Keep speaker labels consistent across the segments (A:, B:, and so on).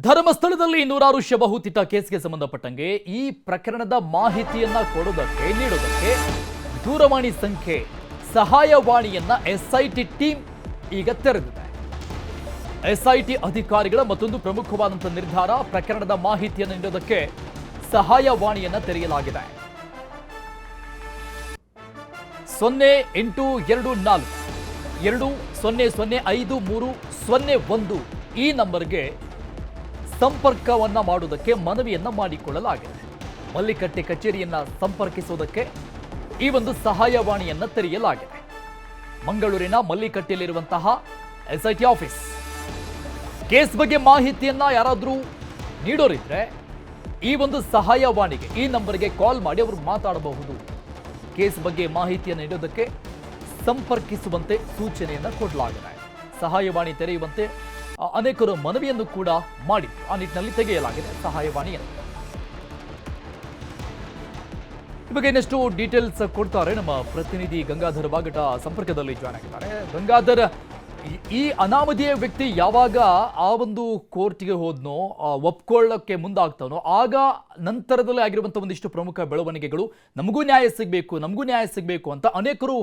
A: ಧರ್ಮಸ್ಥಳದಲ್ಲಿ ನೂರಾರು ಶವಹೂತಿತ ಕೇಸ್ಗೆ ಸಂಬಂಧಪಟ್ಟಂಗೆ ಈ ಪ್ರಕರಣದ ಮಾಹಿತಿಯನ್ನ ನೀಡೋದಕ್ಕೆ ದೂರವಾಣಿ ಸಂಖ್ಯೆ ಸಹಾಯವಾಣಿಯನ್ನ ಎಸ್ಐಟಿ ಟೀಮ್ ಈಗ ತೆರೆದಿದೆ. ಎಸ್ಐಟಿ ಅಧಿಕಾರಿಗಳ ಮತ್ತೊಂದು ಪ್ರಮುಖವಾದಂತಹ ನಿರ್ಧಾರ, ಪ್ರಕರಣದ ಮಾಹಿತಿಯನ್ನು ನೀಡೋದಕ್ಕೆ ಸಹಾಯವಾಣಿಯನ್ನ ತೆರೆಯಲಾಗಿದೆ. 0824 20053001 ಈ ನಂಬರ್ಗೆ ಸಂಪರ್ಕವನ್ನ ಮಾಡುವುದಕ್ಕೆ ಮನವಿಯನ್ನ ಮಾಡಿಕೊಳ್ಳಲಾಗಿದೆ. ಮಲ್ಲಿಕಟ್ಟೆ ಕಚೇರಿಯನ್ನ ಸಂಪರ್ಕಿಸುವುದಕ್ಕೆ ಈ ಒಂದು ಸಹಾಯವಾಣಿಯನ್ನ ತೆರೆಯಲಾಗಿದೆ. ಮಂಗಳೂರಿನ ಮಲ್ಲಿಕಟ್ಟೆಯಲ್ಲಿರುವಂತಹ ಎಸ್ಐಟಿ ಆಫೀಸ್. ಕೇಸ್ ಬಗ್ಗೆ ಮಾಹಿತಿಯನ್ನ ಯಾರಾದರೂ ನೀಡೋರಿದ್ರೆ ಈ ಒಂದು ಸಹಾಯವಾಣಿಗೆ, ಈ ನಂಬರ್ಗೆ ಕಾಲ್ ಮಾಡಿ ಅವರು ಮಾತಾಡಬಹುದು. ಕೇಸ್ ಬಗ್ಗೆ ಮಾಹಿತಿಯನ್ನು ನೀಡೋದಕ್ಕೆ ಸಂಪರ್ಕಿಸುವಂತೆ ಸೂಚನೆಯನ್ನ ಕೊಡಲಾಗಿದೆ. ಸಹಾಯವಾಣಿ ತೆರೆಯುವಂತೆ ಅನೇಕರು ಮನವಿಯನ್ನು ಕೂಡ ಮಾಡಿದ್ರು. ಆ ನಿಟ್ಟಿನಲ್ಲಿ ತೆಗೆಯಲಾಗಿದೆ ಸಹಾಯವಾಣಿಯನ್ನು. ಈ ಬಗ್ಗೆ ಇನ್ನಷ್ಟು ಡೀಟೇಲ್ಸ್ ಕೊಡ್ತಾರೆ ನಮ್ಮ ಪ್ರತಿನಿಧಿ ಗಂಗಾಧರ್ ವಾಗಟ ಸಂಪರ್ಕದಲ್ಲಿ ಜಾಯ್ನ್ ಆಗಿದ್ದಾರೆ. ಗಂಗಾಧರ್, ಈ ಅನಾಮಧೇಯ ವ್ಯಕ್ತಿ ಯಾವಾಗ ಆ ಒಂದು ಕೋರ್ಟ್ಗೆ ಹೋದ್ನೋ, ಒಪ್ಕೊಳ್ಳಕ್ಕೆ ಮುಂದಾಗ್ತಾನೋ, ಆಗ ನಂತರದಲ್ಲೇ ಆಗಿರುವಂತಹ ಒಂದಿಷ್ಟು ಪ್ರಮುಖ ಬೆಳವಣಿಗೆಗಳು, ನಮಗೂ ನ್ಯಾಯ ಸಿಗಬೇಕು ಅಂತ ಅನೇಕರು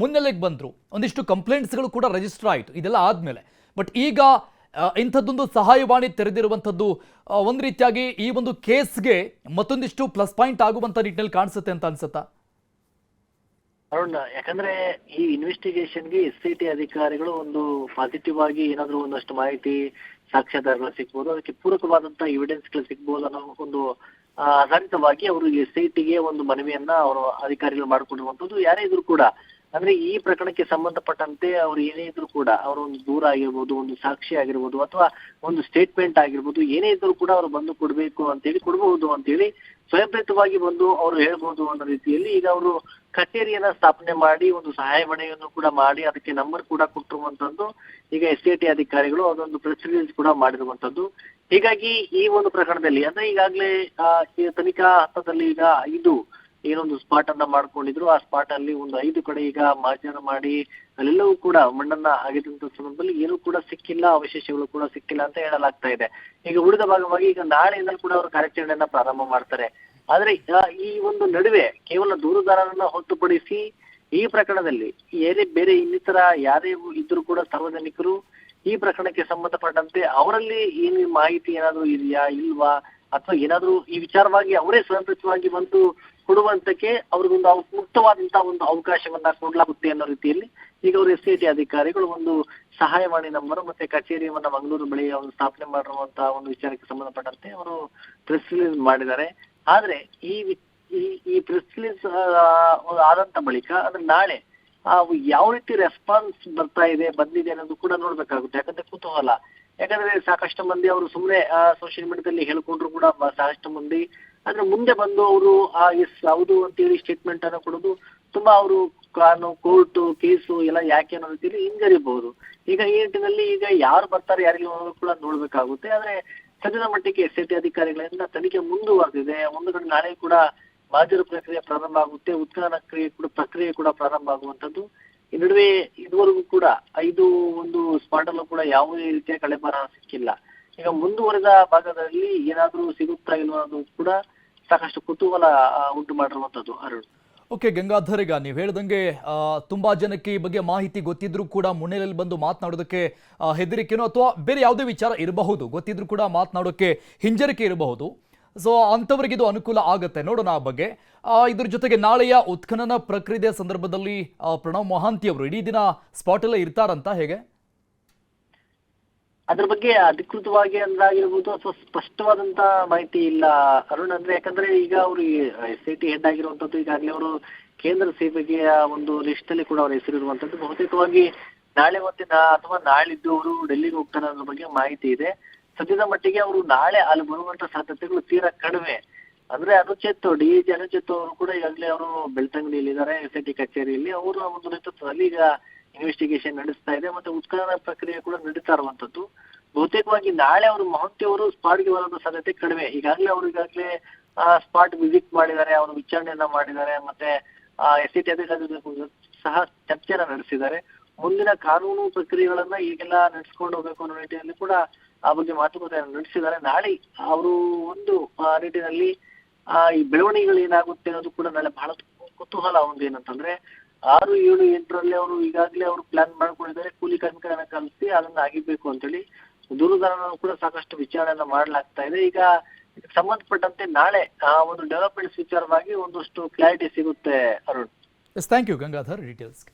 A: ಮುನ್ನೆಲೆಗೆ ಬಂದ್ರು. ಒಂದಿಷ್ಟು ಕಂಪ್ಲೇಂಟ್ಸ್ಗಳು ಕೂಡ ರಿಜಿಸ್ಟರ್ ಆಯಿತು ಇದೆಲ್ಲ ಆದ್ಮೇಲೆ. ಬಟ್ ಈಗ ಇಂಥದ್ದೊಂದು ಸಹಾಯವಾಣಿ ತೆರೆದಿರುವಂಥದ್ದು ಒಂದು ರೀತಿಯಾಗಿ ಈ ಒಂದು ಕೇಸ್ಗೆ ಮತ್ತೊಂದಿಷ್ಟು ಪ್ಲಸ್ ಪಾಯಿಂಟ್ ಆಗುವಂತ ನಿಟ್ಟಿನಲ್ಲಿ ಕಾಣಿಸುತ್ತೆ ಅಂತ ಅನ್ಸುತ್ತಾ?
B: ಅರುಣ್, ಯಾಕಂದ್ರೆ ಈ ಇನ್ವೆಸ್ಟಿಗೇಷನ್ಗೆ SIT ಅಧಿಕಾರಿಗಳು ಒಂದು ಪಾಸಿಟಿವ್ ಆಗಿ ಏನಾದ್ರು ಒಂದಷ್ಟು ಮಾಹಿತಿ, ಸಾಕ್ಷ್ಯಾಧಾರಗಳು ಸಿಗ್ಬೋದು, ಅದಕ್ಕೆ ಪೂರಕವಾದಂತಹ ಎವಿಡೆನ್ಸ್ಗಳು ಸಿಗ್ಬೋದು ಅನ್ನೋ ಒಂದು ಆಧಾರಿತವಾಗಿ ಅವರು SITಗೆ ಒಂದು ಮನವಿಯನ್ನ ಅವರು ಅಧಿಕಾರಿಗಳು ಮಾಡಿಕೊಂಡಿರುವಂತದ್ದು. ಯಾರೇ ಇದ್ರು ಕೂಡ, ಅಂದ್ರೆ ಈ ಪ್ರಕರಣಕ್ಕೆ ಸಂಬಂಧಪಟ್ಟಂತೆ ಅವ್ರು ಏನೇ ಇದ್ರು ಕೂಡ, ಅವರ ಒಂದು ದೂರ ಆಗಿರ್ಬೋದು, ಒಂದು ಸಾಕ್ಷಿ ಆಗಿರ್ಬೋದು, ಅಥವಾ ಒಂದು ಸ್ಟೇಟ್ಮೆಂಟ್ ಆಗಿರ್ಬೋದು, ಏನೇ ಇದ್ರು ಕೂಡ ಅವರು ಬಂದು ಕೊಡಬಹುದು ಅಂತೇಳಿ ಸ್ವಯಂಪ್ರೇರಿತವಾಗಿ ಬಂದು ಅವರು ಹೇಳ್ಬೋದು ಅನ್ನೋ ರೀತಿಯಲ್ಲಿ ಈಗ ಅವರು ಕಚೇರಿಯನ್ನ ಸ್ಥಾಪನೆ ಮಾಡಿ ಒಂದು ಸಹಾಯವಾಣಿಯನ್ನು ಕೂಡ ಮಾಡಿ ಅದಕ್ಕೆ ನಂಬರ್ ಕೂಡ ಕೊಟ್ಟಿರುವಂತದ್ದು. ಈಗ SIT ಅಧಿಕಾರಿಗಳು ಅದೊಂದು ಪ್ರೆಸ್ ರಿಲೀಸ್ ಕೂಡ ಮಾಡಿರುವಂತದ್ದು. ಹೀಗಾಗಿ ಈ ಒಂದು ಪ್ರಕರಣದಲ್ಲಿ ಅಂದ್ರೆ ಈಗಾಗಲೇ ತನಿಖಾ ಹಂತದಲ್ಲಿ ಈಗ 5 ಏನೊಂದು ಸ್ಪಾಟ್ ಅನ್ನ ಮಾಡ್ಕೊಂಡಿದ್ರು. ಆ ಸ್ಪಾಟ್ ಅಲ್ಲಿ ಒಂದು 5 ಕಡೆ ಈಗ ಮಾರ್ಜನ ಮಾಡಿ ಅಲ್ಲೆಲ್ಲವೂ ಕೂಡ ಮಣ್ಣನ್ನ ಆಗಿದ್ದಂತ ಸಂದರ್ಭದಲ್ಲಿ ಏನೂ ಕೂಡ ಸಿಕ್ಕಿಲ್ಲ, ಅವಶೇಷಗಳು ಕೂಡ ಸಿಕ್ಕಿಲ್ಲ ಅಂತ ಹೇಳಲಾಗ್ತಾ ಇದೆ. ಈಗ ಉಳಿದ ಭಾಗವಾಗಿ ಈಗ ನಾಳೆಯಿಂದ ಕೂಡ ಅವರು ಕಾರ್ಯಾಚರಣೆಯನ್ನ ಪ್ರಾರಂಭ ಮಾಡ್ತಾರೆ. ಆದ್ರೆ ಈ ಒಂದು ನಡುವೆ ಕೇವಲ ದೂರುದಾರರನ್ನ ಹೊರತುಪಡಿಸಿ ಈ ಪ್ರಕರಣದಲ್ಲಿ ಬೇರೆ ಇನ್ನಿತರ ಯಾರೇ ಇದ್ರೂ ಕೂಡ ಸಾರ್ವಜನಿಕರು ಈ ಪ್ರಕರಣಕ್ಕೆ ಸಂಬಂಧಪಟ್ಟಂತೆ ಅವರಲ್ಲಿ ಏನು ಮಾಹಿತಿ ಏನಾದ್ರು ಇದೆಯಾ ಇಲ್ವಾ, ಅಥವಾ ಏನಾದ್ರು ಈ ವಿಚಾರವಾಗಿ ಅವರೇ ಸ್ವಯಂಪ್ರೇರಿತವಾಗಿ ಬಂದು ಕೊಡುವಂತಕ್ಕೆ ಅವ್ರಿಗೊಂದು ಮುಕ್ತವಾದಂತಹ ಒಂದು ಅವಕಾಶವನ್ನ ಕೊಡ್ಲಾಗುತ್ತೆ ಅನ್ನೋ ರೀತಿಯಲ್ಲಿ ಈಗ ಅವರು SIT ಅಧಿಕಾರಿಗಳು ಒಂದು ಸಹಾಯವಾಣಿ ನಂಬರ್ ಮತ್ತೆ ಕಚೇರಿಯನ್ನ ಮಂಗಳೂರು ಬಳಿ ಅವರು ಸ್ಥಾಪನೆ ಮಾಡಿರುವಂತಹ ಒಂದು ವಿಚಾರಕ್ಕೆ ಸಂಬಂಧಪಟ್ಟಂತೆ ಅವರು ಪ್ರೆಸ್ ರಿಲೀಸ್ ಮಾಡಿದ್ದಾರೆ. ಆದ್ರೆ ಈ ಪ್ರೆಸ್ ರಿಲೀಸ್ ಆದಂತ ಬಳಿಕ ಅದ್ರ ನಾಳೆ ಯಾವ ರೀತಿ ರೆಸ್ಪಾನ್ಸ್ ಬಂದಿದೆ ಅನ್ನೋದು ಕೂಡ ನೋಡ್ಬೇಕಾಗುತ್ತೆ. ಯಾಕಂದ್ರೆ ಕುತೂಹಲ, ಯಾಕಂದ್ರೆ ಸಾಕಷ್ಟು ಮಂದಿ ಅವರು ಸುಮ್ಮನೆ ಸೋಷಿಯಲ್ ಮೀಡಿಯಾದಲ್ಲಿ ಹೇಳ್ಕೊಂಡ್ರು ಕೂಡ ಸಾಕಷ್ಟು ಮಂದಿ ಆದ್ರೆ ಮುಂದೆ ಬಂದು ಅವರು ಹೌದು ಅಂತೇಳಿ ಸ್ಟೇಟ್ಮೆಂಟ್ ಅನ್ನ ಕೊಡೋದು ತುಂಬಾ ಅವರು ಕೋರ್ಟ್ ಕೇಸು ಎಲ್ಲ ಯಾಕೆ ಅನ್ನೋ ರೀತಿಯಲ್ಲಿ ಹಿಂಜರಿಬಹುದು. ಈಗ ಈ ನಿಟ್ಟಿನಲ್ಲಿ ಈಗ ಯಾರು ಬರ್ತಾರೆ ಯಾರಿಲ್ಲ ಅನ್ನೋದು ಕೂಡ ನೋಡ್ಬೇಕಾಗುತ್ತೆ. ಆದ್ರೆ ಸದ್ಯದ ಮಟ್ಟಿಗೆ SIT ಅಧಿಕಾರಿಗಳಿಂದ ತನಿಖೆ ಮುಂದುವರೆದಿದೆ. ಒಂದು ಕಡೆ ನಾಳೆ ಕೂಡ ಮಾಜರು ಪ್ರಕ್ರಿಯೆ ಪ್ರಾರಂಭ ಆಗುತ್ತೆ, ಉತ್ಖನನ ಪ್ರಕ್ರಿಯೆ ಕೂಡ ಪ್ರಾರಂಭ ಆಗುವಂತದ್ದು. ಈ ನಡುವೆ ಇದುವರೆಗೂ ಕೂಡ 5 ಒಂದು ಸ್ಪಾಟ್ ಅಲ್ಲೂ ಕೂಡ ಯಾವುದೇ ರೀತಿಯ ಕಳೆಬರ ಸಿಕ್ಕಿಲ್ಲ. ಈಗ ಮುಂದುವರೆದ ಭಾಗದಲ್ಲಿ ಏನಾದ್ರೂ ಸಿಗುತ್ತಾ ಇಲ್ವಾ ಅನ್ನೋದು ಕೂಡ ಸಾಕಷ್ಟು ಕುತೂಹಲ ಉಂಟು ಮಾಡಿರುವಂತದ್ದು. ಅರುಣ್,
A: ಓಕೆ ಗಂಗಾಧರ್, ಈಗ ನೀವು ಹೇಳ್ದಂಗೆ ತುಂಬಾ ಜನಕ್ಕೆ ಈ ಬಗ್ಗೆ ಮಾಹಿತಿ ಗೊತ್ತಿದ್ರು ಕೂಡ ಮುನ್ನೆಲೆಯಲ್ಲಿ ಬಂದು ಮಾತನಾಡೋದಕ್ಕೆ ಹೆದರಿಕೆನೋ ಅಥವಾ ಬೇರೆ ಯಾವುದೇ ವಿಚಾರ ಇರಬಹುದು, ಗೊತ್ತಿದ್ರು ಕೂಡ ಮಾತನಾಡೋಕೆ ಹಿಂಜರಿಕೆ ಇರಬಹುದು. ಸೊ ಅಂಥವ್ರಿಗೆ ಇದು ಅನುಕೂಲ ಆಗುತ್ತೆ, ನೋಡೋಣ ಆ ಬಗ್ಗೆ. ಇದ್ರ ಜೊತೆಗೆ ನಾಳೆಯ ಉತ್ಖನನ ಪ್ರಕ್ರಿಯೆ ಸಂದರ್ಭದಲ್ಲಿ ಪ್ರಣವ್ ಮೊಹಾಂತಿ ಅವರು ಇಡೀ ದಿನ ಸ್ಪಾಟ್ ಎಲ್ಲ ಇರ್ತಾರಂತ, ಹೇಗೆ
B: ಅದ್ರ ಬಗ್ಗೆ ಅಧಿಕೃತವಾಗಿ ಅಂದಾಗಿರ್ಬೋದು ಅಥವಾ ಸ್ಪಷ್ಟವಾದಂತ ಮಾಹಿತಿ ಇಲ್ಲ ಅರುಣ್. ಅಂದ್ರೆ ಯಾಕಂದ್ರೆ ಈಗ ಅವರು SIT ಹೆಡ್ ಆಗಿರುವಂತದ್ದು, ಈಗಾಗಲೇ ಅವರು ಕೇಂದ್ರ ಸೇವೆಗೆ ಒಂದು ಲಿಸ್ಟ್ ಅಲ್ಲಿ ಕೂಡ ಅವರ ಹೆಸರಿರುವಂತದ್ದು. ಬಹುತೇಕವಾಗಿ ನಾಳೆ ಮತ್ತೆ ಅಥವಾ ನಾಳಿದ್ದು ಅವರು ಡೆಲ್ಲಿಗೆ ಹೋಗ್ತಾರೆ ಅನ್ನೋ ಬಗ್ಗೆ ಮಾಹಿತಿ ಇದೆ. ಸದ್ಯದ ಮಟ್ಟಿಗೆ ಅವರು ನಾಳೆ ಅಲ್ಲಿ ಬರುವಂತ ಸಾಧ್ಯತೆಗಳು ತೀರಾ ಕಡಿಮೆ. ಅಂದ್ರೆ DIG ಅನುಚೇತ್ ಅವರು ಕೂಡ ಈಗಾಗಲೇ ಅವರು ಬೆಳ್ತಂಗಡಿಯಲ್ಲಿ ಇದ್ದಾರೆ, SIT ಕಚೇರಿಯಲ್ಲಿ. ಅವರ ಒಂದು ನೇತೃತ್ವದಲ್ಲಿ ಈಗ ಇನ್ವೆಸ್ಟಿಗೇಷನ್ ನಡೆಸ್ತಾ ಇದೆ, ಮತ್ತೆ ಉತ್ಖನನ ಪ್ರಕ್ರಿಯೆ ಕೂಡ ನಡೀತಾ ಇರುವಂತದ್ದು. ಬಹುತೇಕವಾಗಿ ನಾಳೆ ಅವರು ಮೊಹಾಂತಿ ಅವರು ಸ್ಪಾಟ್ಗೆ ಬರೋದ ಸಾಧ್ಯತೆ ಕಡಿಮೆ. ಈಗಾಗಲೇ ಸ್ಪಾಟ್ ವಿಸಿಟ್ ಮಾಡಿದ್ದಾರೆ, ಅವರು ವಿಚಾರಣೆಯನ್ನ ಮಾಡಿದ್ದಾರೆ, ಮತ್ತೆ SIT ಅಧಿಕಾರಿಗಳು ಸಹ ಚರ್ಚೆಯನ್ನ ನಡೆಸಿದ್ದಾರೆ. ಮುಂದಿನ ಕಾನೂನು ಪ್ರಕ್ರಿಯೆಗಳನ್ನ ಈಗೆಲ್ಲ ನಡೆಸ್ಕೊಂಡು ಹೋಗ್ಬೇಕು ಅನ್ನೋ ನಿಟ್ಟಿನಲ್ಲಿ ಕೂಡ ಆ ಬಗ್ಗೆ ಮಾತುಕತೆಯನ್ನು ನಡೆಸಿದ್ದಾರೆ. ನಾಳೆ ಅವರು ಒಂದು ನಿಟ್ಟಿನಲ್ಲಿ ಈ ಬೆಳವಣಿಗೆಗಳು ಏನಾಗುತ್ತೆ ಅನ್ನೋದು ಕೂಡ ನಾಳೆ ಬಹಳ ಕುತೂಹಲ ಒಂದು ಏನಂತಂದ್ರೆ 6, 7, 8ರಲ್ಲಿ ಅವರು ಈಗಾಗಲೇ ಅವರು ಪ್ಲಾನ್ ಮಾಡ್ಕೊಂಡಿದ್ದಾರೆ ಕೂಲಿ ಕಾರ್ಮಿಕರನ್ನ ಕಲಿಸಿ ಅದನ್ನ ಆಗಿರ್ಬೇಕು ಅಂತೇಳಿ ದೂರುದಾರರನ್ನು ಕೂಡ ಸಾಕಷ್ಟು ವಿಚಾರಣೆಯನ್ನ ಮಾಡಲಾಗ್ತಾ ಇದೆ. ಈಗ ಇದಕ್ಕೆ ಸಂಬಂಧಪಟ್ಟಂತೆ ನಾಳೆ ಒಂದು ಡೆವಲಪ್ಮೆಂಟ್ಸ್ ವಿಚಾರವಾಗಿ ಒಂದಷ್ಟು ಕ್ಲಾರಿಟಿ ಸಿಗುತ್ತೆ Arun.
A: Yes, thank you Gangadhar ಡೀಟೇಲ್ಸ್ಗೆ.